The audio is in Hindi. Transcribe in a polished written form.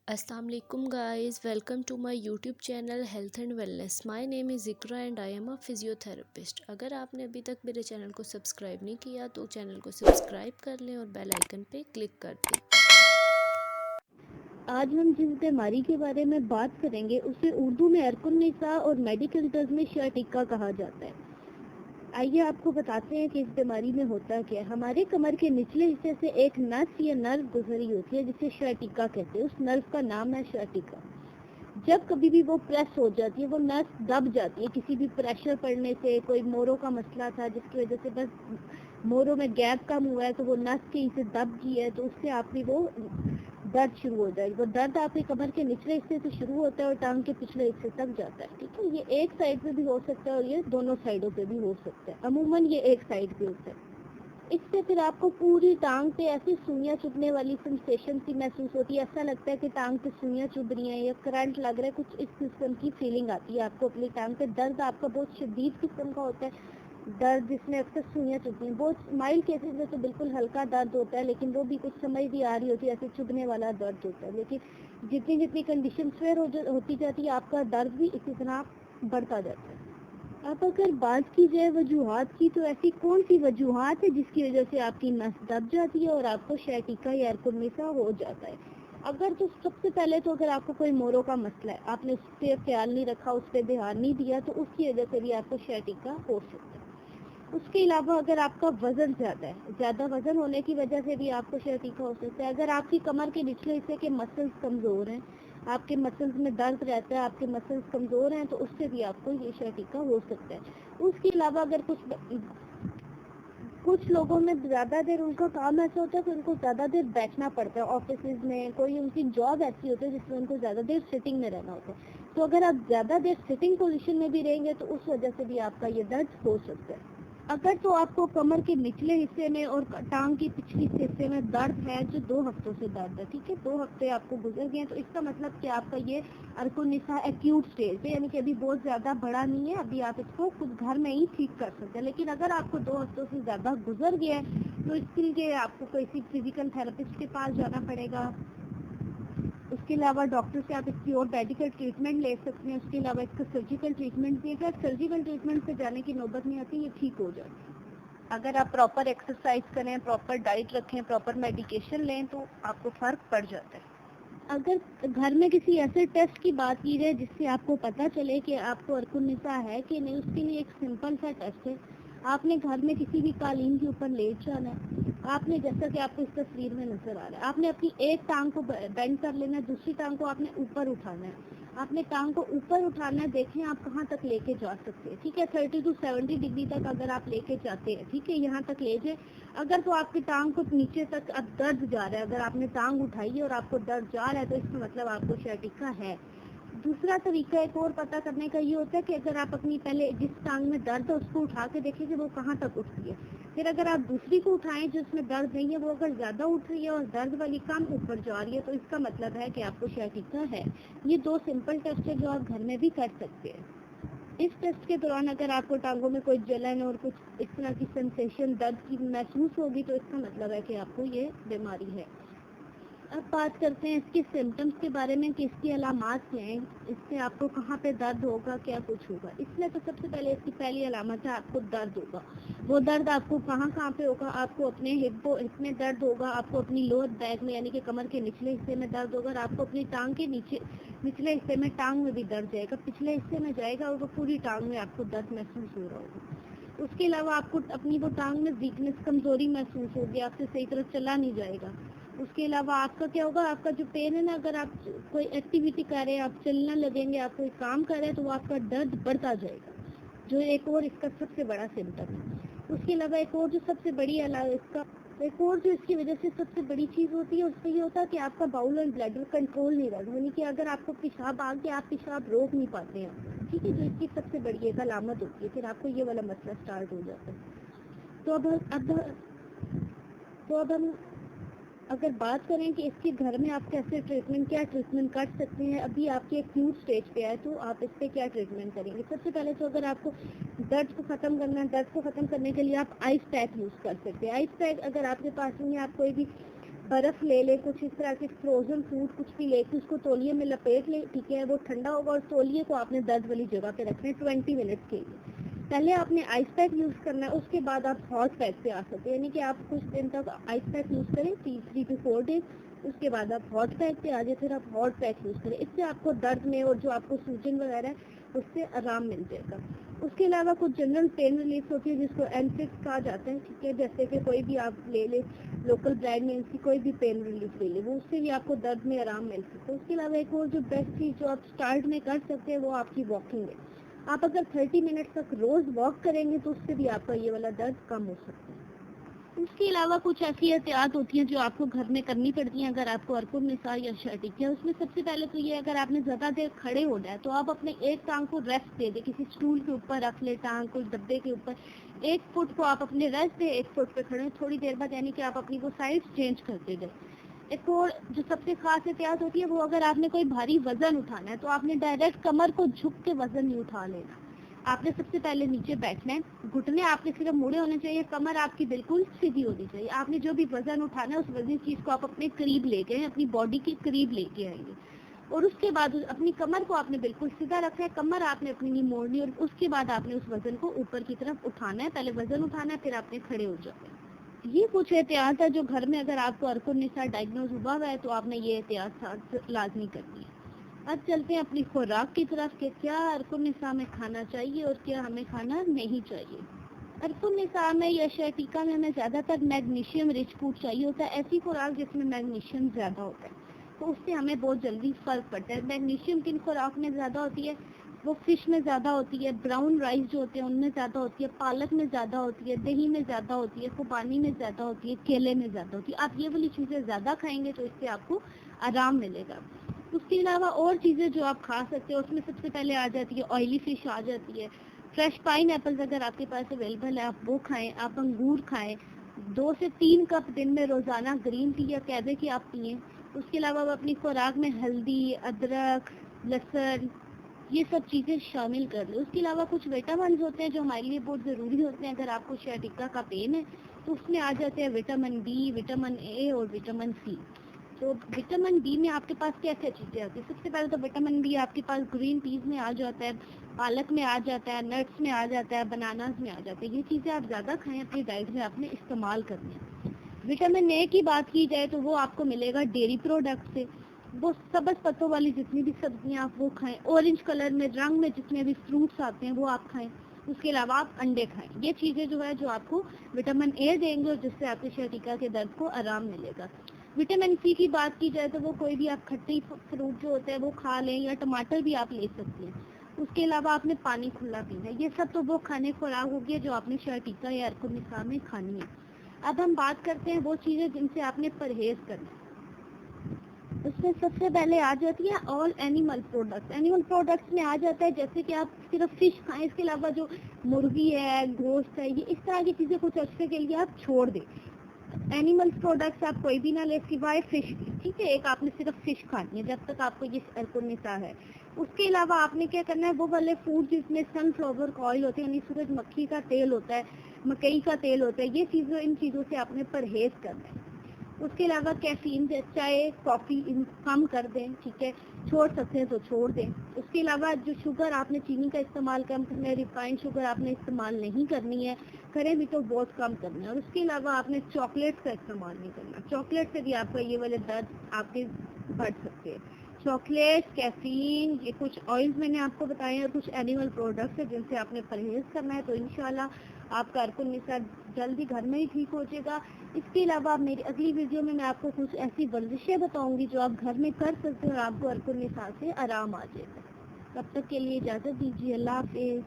अस्सलाम वालेकुम guys, welcome to my YouTube channel health and wellness. My name is Iqra and I am a physiotherapist. अगर आपने अभी तक मेरे चैनल को सब्सक्राइब नहीं किया तो चैनल को सब्सक्राइब कर लें और बेल आइकन पे क्लिक कर दें। आज हम जिस बीमारी के बारे में बात करेंगे उसे उर्दू में अर्कुन्निसा और मेडिकल टर्म्स में शर्टिका कहा जाता है। आइए आपको बताते हैं कि इस बीमारी में होता क्या है। हमारे कमर के निचले हिस्से से एक नस या नर्व गुजरी होती है जिसे शर्टिका कहते हैं। उस नर्व का नाम है शर्टिका। जब कभी भी वो प्रेस हो जाती है, वो नस दब जाती है किसी भी प्रेशर पड़ने से। कोई मोरों का मसला था जिसकी वजह से बस मोरों में गैप कम हुआ है तो वो नस कहीं से दब गई है, तो उससे आपकी वो दर्द शुरू हो जाएगी। वो दर्द आपके कमर के निचले हिस्से से शुरू होता है और टांग के पिछले हिस्से तक जाता है। ठीक है, ये एक साइड पे भी हो सकता है और ये दोनों साइडों पे भी हो सकता है। अमूमन ये एक साइड पे होता है। इससे फिर आपको पूरी टांग पे ऐसी सुइयां चुभने वाली सेंसेशन सी महसूस होती है। ऐसा लगता है कि टांग पे सुइयां चुभ रही हैं या करंट लग रहा है, कुछ इस किस्म की फीलिंग आती है आपको अपनी टांग पे। दर्द आपका बहुत शदीद किस्म का होता है, दर्द जिसमें अक्सर सुइयां चुभती हैं। बहुत माइल्ड केसेस में तो बिल्कुल हल्का दर्द होता है, लेकिन वो भी कुछ समझ नहीं आ रही होती, ऐसे चुभने वाला दर्द होता है। लेकिन जितनी जितनी कंडीशन फेयर होती जाती है, आपका दर्द भी इसी तरह बढ़ता जाता है। अब अगर बात की जाए वजूहात की, तो ऐसी कौन सी वजूहात है जिसकी वजह से आपकी नस दब जाती है और आपको शैटिका या एरकुन्निसा हो जाता है। अगर तो सबसे पहले तो अगर आपको कोई मोरों का मसला है, आपने उस पर ख्याल नहीं रखा, उस पर ध्यान नहीं दिया, तो उसकी वजह से भी आपको शैटिका हो सकता है। उसके अलावा अगर आपका वजन ज्यादा वजन होने की वजह से भी आपको शर्टिका हो सकता है। अगर आपकी कमर के निचले हिस्से के मसल्स कमजोर हैं, आपके मसल्स में दर्द रहता है, आपके मसल्स कमजोर हैं, तो उससे भी आपको ये शर्टिका हो सकता है। उसके अलावा अगर कुछ लोगों में ज्यादा देर उनका काम ऐसा होता है कि उनको ज्यादा देर बैठना पड़ता है ऑफिस में, कोई उनकी जॉब ऐसी होती है जिसमें उनको ज्यादा देर सिटिंग में रहना होता है। तो अगर आप ज्यादा देर सिटिंग पोजीशन में भी रहेंगे तो उस वजह से भी आपका ये दर्द हो सकता है। अगर तो आपको कमर के निचले हिस्से में और टांग की पिछली हिस्से में दर्द है जो 2 हफ्तों से दर्द है, ठीक है, 2 हफ्ते आपको गुजर गए, तो इसका मतलब कि आपका ये अर्कुनिसा एक्यूट स्टेज पे, यानी कि अभी बहुत ज्यादा बड़ा नहीं है, अभी आप इसको खुद घर में ही ठीक कर सकते हैं। लेकिन अगर आपको 2 हफ्तों से ज्यादा गुजर गया है तो इसके लिए आपको किसी फिजिकल थेरेपिस्ट के पास जाना पड़ेगा। उसके अलावा डॉक्टर से आप इसकी और मेडिकल ट्रीटमेंट ले सकते हैं। उसके अलावा इसका सर्जिकल ट्रीटमेंट भी है। सर्जिकल ट्रीटमेंट पे जाने की नौबत नहीं आती, ये ठीक हो जाती है अगर आप प्रॉपर एक्सरसाइज करें, प्रॉपर डाइट रखें, प्रॉपर मेडिकेशन लें, तो आपको फर्क पड़ जाता है। अगर घर में किसी ऐसे टेस्ट की बात की जाए जिससे आपको पता चले कि आपको अर्कुनिसा है कि नहीं, उसके लिए एक सिंपल सा टेस्ट है। आपने घर में किसी भी कालीन के ऊपर लेट जाना है। आपने, जैसा कि आपको इस तस्वीर में नजर आ रहा है, आपने अपनी एक टांग को बेंड कर लेना है, दूसरी टांग को आपने ऊपर उठाना है। आपने टांग को ऊपर उठाना है, देखें आप कहाँ तक लेके जा सकते हैं। ठीक है, 30 to 70 डिग्री तक अगर आप लेके जाते हैं, ठीक है, यहाँ तक ले जाए। अगर तो आपकी टांग को नीचे तक अब दर्द जा रहा है, अगर आपने टांग उठाई है और आपको दर्द जा रहा है, तो इसका मतलब आपको शर्टिका है। दूसरा तरीका एक और पता करने का ये होता है कि अगर आप अपनी पहले जिस टांग में दर्द है उसको उठा के देखें कि वो कहाँ तक उठती है। फिर अगर आप दूसरी को उठाएं जिसमें दर्द नहीं है, वो अगर ज्यादा उठ रही है और दर्द वाली कम ऊपर जा रही है, तो इसका मतलब है कि आपको शर्टिका है। ये 2 सिंपल टेस्ट है जो आप घर में भी कर सकते हैं। इस टेस्ट के दौरान अगर आपको टांगों में कोई जलन और कुछ इस तरह की सेंसेशन दर्द की महसूस होगी, तो इसका मतलब है कि आपको ये बीमारी है। अब बात करते हैं इसके सिम्टम्स के बारे में कि इसकी अलामत क्या हैं, इससे आपको कहाँ पे दर्द होगा, क्या कुछ होगा। इसमें तो सबसे पहले इसकी पहली अलामत है आपको दर्द होगा। वो दर्द आपको कहाँ कहाँ पे होगा, आपको अपने हिप में दर्द होगा, आपको अपनी लोअर बैक में यानी कि कमर के निचले हिस्से में दर्द होगा, और आपको अपनी टांग के नीचे निचले हिस्से में टांग में भी दर्द जाएगा, पिछले हिस्से में जाएगा और वो पूरी टांग में आपको दर्द महसूस हो रहा होगा। उसके अलावा आपको अपनी वो टांग में वीकनेस, कमजोरी महसूस होगी, आपसे सही तरह चला नहीं जाएगा। उसके अलावा आपका क्या होगा, आपका जो पेन है ना, अगर आप कोई एक्टिविटी कर रहे हैं, आप चलना लगेंगे, आप कोई काम कर रहे हैं, तो वो आपका दर्द बढ़ता जाएगा, जो एक और इसका सबसे बड़ा सिम्टम है। उसके अलावा एक और जो सबसे बड़ी इसका एक और जो इसकी वजह से सबसे बड़ी चीज होती है, उससे ये होता है कि आपका बाउल एंड ब्लैडर कंट्रोल नहीं रहता, यानी कि अगर आपको पेशाब आ गया, आप पेशाब रोक नहीं पाते हैं, ठीक है, जो इसकी सबसे बड़ी एक अलामत होती है। फिर आपको ये वाला मसला स्टार्ट हो जाता है। तो अब हम अगर बात करें कि इसके घर में आप कैसे क्या ट्रीटमेंट कर सकते हैं, अभी आपके एक्यूट स्टेज पे है, तो आप इस पे क्या ट्रीटमेंट करेंगे। सबसे पहले तो अगर आपको दर्द को खत्म करना है, दर्द को खत्म करने के लिए आप आइस पैक यूज कर सकते हैं। आइस पैक अगर आपके पास नहीं है, आप कोई भी बर्फ ले ले, कुछ इस तरह के फ्रोजन फूड कुछ भी लेके उसको तौलिए में लपेट ले, ठीक है, वो ठंडा होगा और तौलिए को आपने दर्द वाली जगह पे रखना है 20 मिनट के लिए। पहले आपने आइस पैक यूज करना है, उसके बाद आप हॉट पैक पे आ सकते हैं, यानी कि आप कुछ दिन तक आइस पैक यूज करें 3 to 4 डेज, उसके बाद आप हॉट पैक पे आ जाए, फिर आप हॉट पैक यूज करें। इससे आपको दर्द में और जो आपको सूजन वगैरह है उससे आराम मिल जाएगा। उसके अलावा कुछ जनरल पेन रिलीफ होती है जिसको एंट्रिक्स कहा जाता है, ठीक है, जैसे कि कोई भी आप ले ले, लोकल ब्रांड में इसकी कोई भी पेन रिलीफ ले ले, वो उससे भी आपको दर्द में आराम मिल सकता है। उसके अलावा एक और जो बेस्ट चीज़ जो आप स्टार्ट में कर सकते हैं वो आपकी वॉकिंग है। आप अगर 30 मिनट तक रोज वॉक करेंगे तो उससे भी आपका ये वाला दर्द कम हो सकता है। इसके अलावा कुछ ऐसी एहतियात होती हैं जो आपको घर में करनी पड़ती हैं अगर आपको अर्कुन निसार या शर्टिक है। उसमें सबसे पहले तो ये, अगर आपने ज़्यादा देर खड़े होना है तो आप अपने एक टांग को रेस्ट दे दे, किसी स्टूल के ऊपर रख ले टांग को, डब्बे के ऊपर, एक फुट को आप अपने रेस्ट दे, एक फुट पे खड़े हो, थोड़ी देर बाद यानी कि आप अपनी वो साइड चेंज करते गए। एक और जो सबसे खास एहतियात होती है वो, अगर आपने कोई भारी वजन उठाना है तो आपने डायरेक्ट कमर को झुक के वजन नहीं उठा लेना। आपने सबसे पहले नीचे बैठना है, घुटने आपके सिर्फ मुड़े होने चाहिए, कमर आपकी बिल्कुल सीधी होनी चाहिए। आपने जो भी वजन उठाना है उस वजन चीज को आप अपने करीब लेके आए, अपनी बॉडी के करीब लेके आएंगे, और उसके बाद अपनी कमर को आपने बिल्कुल सीधा रखना है, कमर आपने अपनी नहीं मोड़नी, और उसके बाद आपने उस वजन को ऊपर की तरफ उठाना है। पहले वजन उठाना है, फिर आपने खड़े हो जाना है। ये कुछ एहतियात है जो घर में अगर आपको अर्कुन निसार डायग्नोज हुआ हुआ है तो आपने ये एहतियात लाजमी करनी है। अब चलते हैं अपनी खुराक की तरफ कि क्या अर्कुन निसार में खाना चाहिए और क्या हमें खाना नहीं चाहिए। अर्कुन निसार में या शर्टिका में हमें ज़्यादातर मैग्नीशियम रिच फूड चाहिए होता है, ऐसी खुराक जिसमें मैग्नीशियम ज़्यादा होता है, तो उससे हमें बहुत जल्दी फर्क पड़ता है। मैग्नीशियम किन खुराक में ज़्यादा होती है? वो फिश में ज़्यादा होती है, ब्राउन राइस जो होते हैं उनमें ज़्यादा होती है, पालक में ज़्यादा होती है, दही में ज़्यादा होती है, खुबानी में ज़्यादा होती है, केले में ज़्यादा होती है। आप ये वाली चीज़ें ज़्यादा खाएंगे तो इससे आपको आराम मिलेगा। उसके अलावा और चीज़ें जो आप खा सकते हो उसमें सबसे पहले आ जाती है ऑयली फिश आ जाती है। फ्रेश पाइन एप्पल्स अगर आपके पास अवेलेबल है आप वो खाएं, आप अंगूर खाएं, 2 से 3 कप दिन में रोज़ाना ग्रीन टी या कहवे की आप पिएं। उसके अलावा आप अपनी खुराक में हल्दी, अदरक, लहसुन, ये सब चीज़ें शामिल कर लें। उसके अलावा कुछ विटामिन होते हैं जो हमारे लिए बहुत ज़रूरी होते हैं। अगर आपको sciatica का पेन है तो उसमें आ जाते हैं विटामिन डी, विटामिन ए और विटामिन सी। तो विटामिन डी में आपके पास क्या क्या चीज़ें आती है? सबसे पहले तो विटामिन डी आपके पास ग्रीन पीस में आ जाता है, पालक में आ जाता है, नट्स में आ जाता है, बनानास में आ जाता है। ये चीज़ें आप ज़्यादा खाएं, अपनी डाइट में आपने इस्तेमाल करनी है। विटामिन ए की बात की जाए तो वो आपको मिलेगा डेयरी प्रोडक्ट से। वो सब्ज पत्तों वाली जितनी भी सब्जियां आप वो खाएं, ऑरेंज कलर में रंग में जितने भी फ्रूट्स आते हैं वो आप खाएं। उसके अलावा आप अंडे खाएं। ये चीज़ें जो है जो आपको विटामिन ए देंगे और जिससे आपके sciatica के दर्द को आराम मिलेगा। विटामिन सी की बात की जाए तो वो कोई भी आप खट्टी फ्रूट जो होते हैं वो खा लें, या टमाटर भी आप ले सकते हैं। उसके अलावा आपने पानी खुला पीना है। ये सब तो वो खाने खुराक होगी जो आपने sciatica या अर्कुन निसार में खानी है। अब हम बात करते हैं वो चीज़ें जिनसे आपने परहेज करना है। उसमें सबसे पहले आ जाती है all animal products. Animal products में आ जाता है जैसे कि आप सिर्फ फिश खाएं, इसके अलावा जो मुर्गी है, गोश्त है, ये इस तरह की चीज़ें कुछ अर्से के लिए आप छोड़ दें। एनिमल प्रोडक्ट्स आप कोई भी ना ले सिवाय फिश की, ठीक है। एक आपने सिर्फ फिश खानी है जब तक आपको ये अर्कुन निसार है। उसके अलावा आपने क्या करना है, वो वाले फूड जिसमें सनफ्लावर ऑयल होते हैं, यानी सूरजमुखी का तेल होता है, मकई का तेल होता है, ये चीज़ों इन चीज़ों से आपने परहेज करना है। उसके अलावा कैफीन, चाय, कॉफ़ी कम कर दें, ठीक है, छोड़ सकते हैं तो छोड़ दें। उसके अलावा जो शुगर आपने चीनी का इस्तेमाल कम करना है, रिफाइंड शुगर आपने इस्तेमाल नहीं करनी है, करें भी तो बहुत कम करना है। और उसके अलावा आपने चॉकलेट का इस्तेमाल नहीं करना। चॉकलेट से भी आपका ये वाले दर्द आपके बढ़ सकते हैं। चॉकलेट, कैफीन, ये कुछ ऑयल्स मैंने आपको बताए हैं, कुछ एनिमल प्रोडक्ट्स है जिनसे आपने परहेज करना है। तो इंशाल्लाह आपका अर्कुन निसार जल्दी घर में ही ठीक हो जाएगा। इसके अलावा मेरी अगली वीडियो में मैं आपको कुछ ऐसी वर्जिशें बताऊंगी जो आप घर में कर सकते हो और आपको अर्कुन निसार से आराम आ जाएगा। तब तक के लिए इजाज़त दीजिए। अल्लाह हाफिज़।